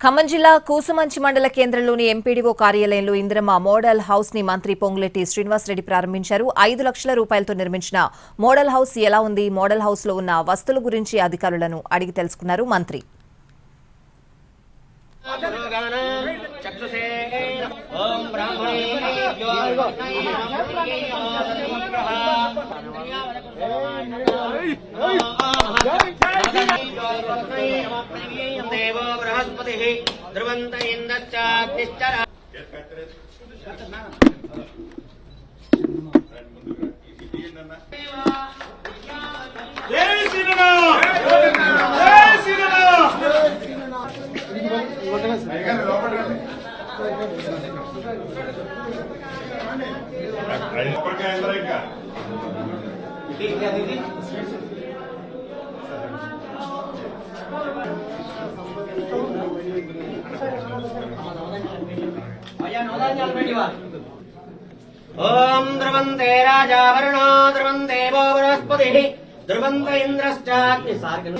ఖమ్మం జిల్లా కూసుమంచి మండల కేంద్రంలోని ఎంపీడీఓ కార్యాలయంలో ఇందిరమ్మ మోడల్ హౌస్ ని మంత్రి పొంగులేటి శ్రీనివాసరెడ్డి ప్రారంభించారు. 5 లక్షల రూపాయలతో నిర్మించిన మోడల్ హౌస్ ఎలా ఉంది, మోడల్ హౌస్ లో ఉన్న వస్తువుల గురించి అధికారులను అడిగి తెలుసుకున్నారు మంత్రి. देवो बृहस्पतिः ध्रुवन्त इन्द्रश्चाग्निश्चर ओम ध्रुवन्ते राजा वरुणो ध्रुवन्ते देवो बृहस्पतिः ध्रुवन्त इन्द्रश्चाग्निश्चर